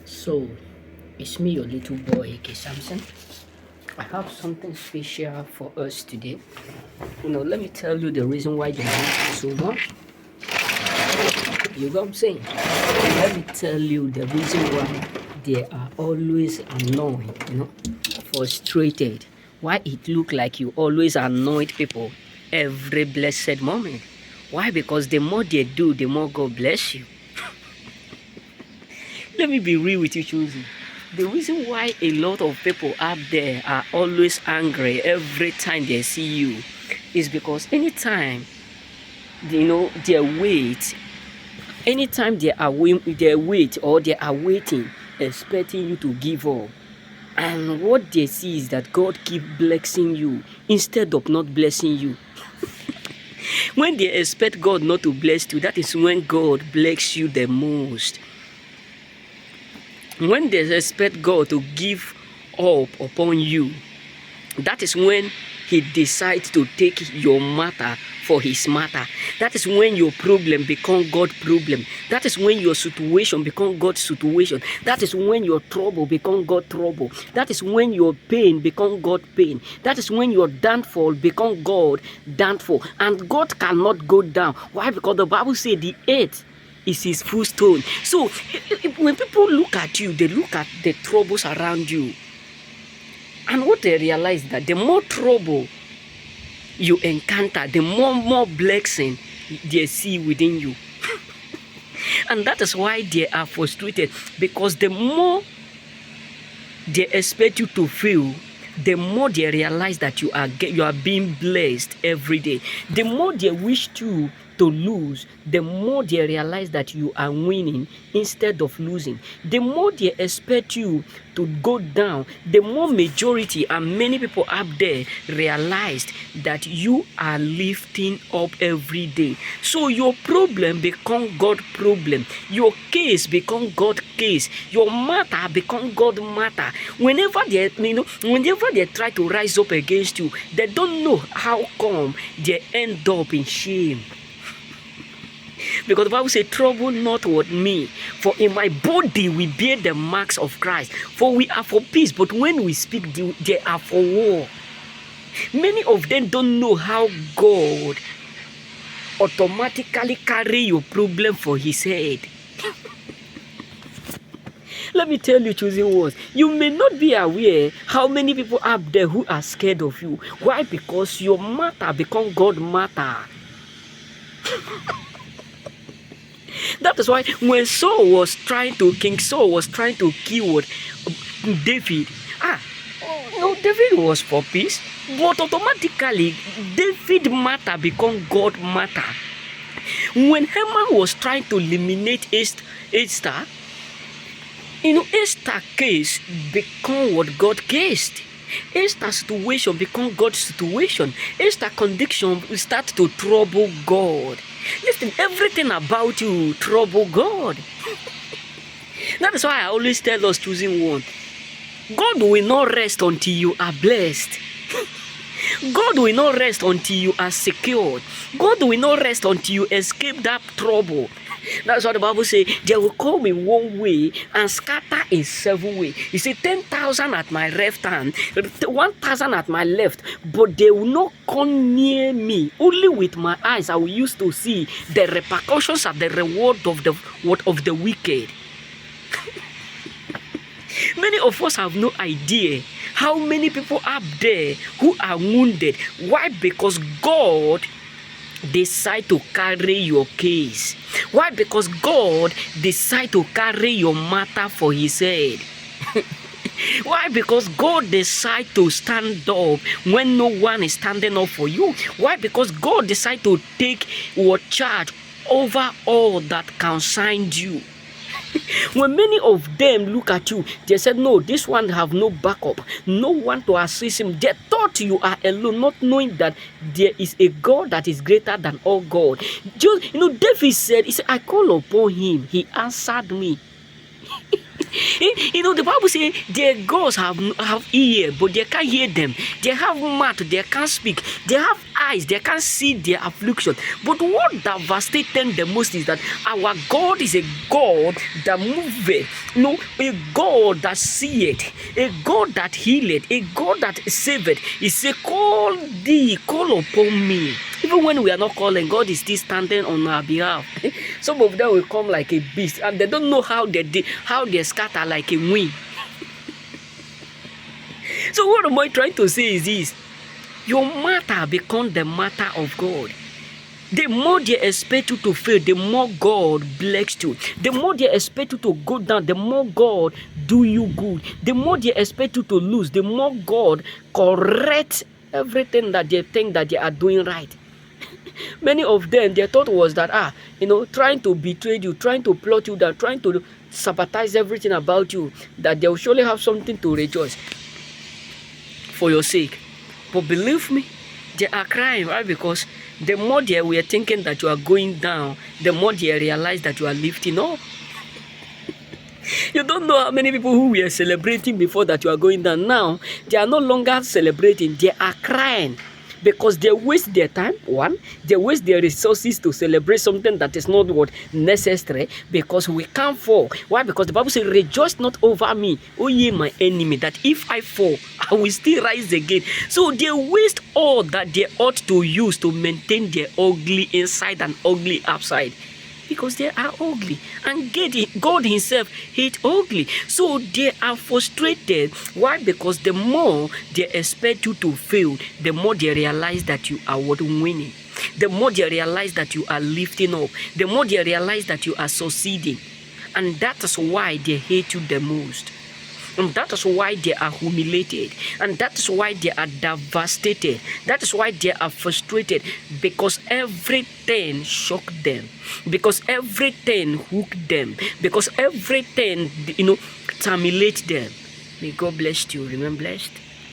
So, it's me, your little boy, AK Samson. I have something special for us today. Let me tell you the reason why they hate you so much. You know what I'm saying? Let me tell you the reason why they are always annoyed, frustrated. Why it look like you always annoyed people every blessed moment. Why? Because the more they do, the more God bless you. Let me be real with you, choosing. The reason why a lot of people up there are always angry every time they see you is because anytime their wait, anytime they wait or they are waiting, expecting you to give up, and what they see is that God keep blessing you instead of not blessing you. When they expect God not to bless you, that is when God bless you the most. When they expect God to give up upon you, that is when He decides to take your matter for His matter. That is when your problem becomes God's problem. That is when your situation becomes God's situation. That is when your trouble becomes God's trouble. That is when your pain becomes God's pain. That is when your downfall becomes God's downfall. And God cannot go down. Why? Because the Bible says the earth is His footstool. So when people look at you, they look at the troubles around you. And what they realize that the more trouble you encounter, the more blessing they see within you. And that is why they are frustrated, because the more they expect you to fail, the more they realize that you are being blessed every day. The more they wish to lose, the more they realize that you are winning instead of losing. The more they expect you to go down, the more majority and many people up there realized that you are lifting up every day. So your problem become God's problem. Your case become God's case. Your matter become God's matter. Whenever they try to rise up against you, they don't know how come they end up in shame. Because the Bible says, trouble not with me, for in my body we bear the marks of Christ. For we are for peace, but when we speak, they are for war. Many of them don't know how God automatically carry your problem for His head. Let me tell you, choosing words, you may not be aware how many people up there who are scared of you. Why? Because your matter become God matter. That is why when King Saul was trying to kill David, David was for peace, but automatically David matter become God matter. When Haman was trying to eliminate Esther, Esther's case become what God cased. Esther's situation become God's situation. Esther's condition start to trouble God. Listen, everything about you trouble God. That is why I always tell us, choosing one, God will not rest until you are blessed. God will not rest until you are secured. God will not rest until you escape that trouble. That's what the Bible says. They will come in one way and scatter in 7 ways. He said 10,000 at my left hand, 1,000 at my left, but they will not come near me. Only with my eyes I will use to see the repercussions of the reward of the wicked. Many of us have no idea how many people up there who are wounded. Why? Because God decide to carry your case. Why? Because God decide to carry your matter for His head. Why? Because God decide to stand up when no one is standing up for you. Why? Because God decide to take your charge over all that concerns you. When many of them look at you, they said, no, this one have no backup, no one to assist him. They thought you are alone, not knowing that there is a God that is greater than all God. David said, I call upon Him, He answered me. The Bible says their gods have ear, but they can't hear them. They have mouth, they can't speak. They have eyes, they can't see their affliction. But what devastates them the most is that our God is a God that moveth, a God that seeth, a God that healeth, a God that saveth. He said, call upon me. Even when we are not calling, God is still standing on our behalf. Some of them will come like a beast, and they don't know how they scatter like a wind. So what am I trying to say is this: your matter becomes the matter of God. The more they expect you to fail, the more God bless you. The more they expect you to go down, the more God do you good. The more they expect you to lose, the more God correct everything that they think that they are doing right. Many of them, their thought was that, trying to betray you, trying to plot you down, trying to sabotage everything about you, that they will surely have something to rejoice for your sake. But believe me, they are crying, right? Because the more they were thinking that you are going down, the more they realize that you are lifting up. You don't know how many people who were celebrating before that you are going down. Now, they are no longer celebrating, they are crying. Because they waste their time, one, they waste their resources to celebrate something that is not what necessary, because we can't fall. Why? Because the Bible says, rejoice not over me, O ye my enemy, that if I fall, I will still rise again. So they waste all that they ought to use to maintain their ugly inside and ugly outside. Because they are ugly, and God himself hates ugly. So they are frustrated. Why? Because the more they expect you to fail, the more they realize that you are winning. The more they realize that you are lifting up, the more they realize that you are succeeding. And that is why they hate you the most. And that is why they are humiliated. And that is why they are devastated. That is why they are frustrated. Because everything shocked them. Because everything hooked them. Because everything, terminates them. May God bless you. Remain blessed.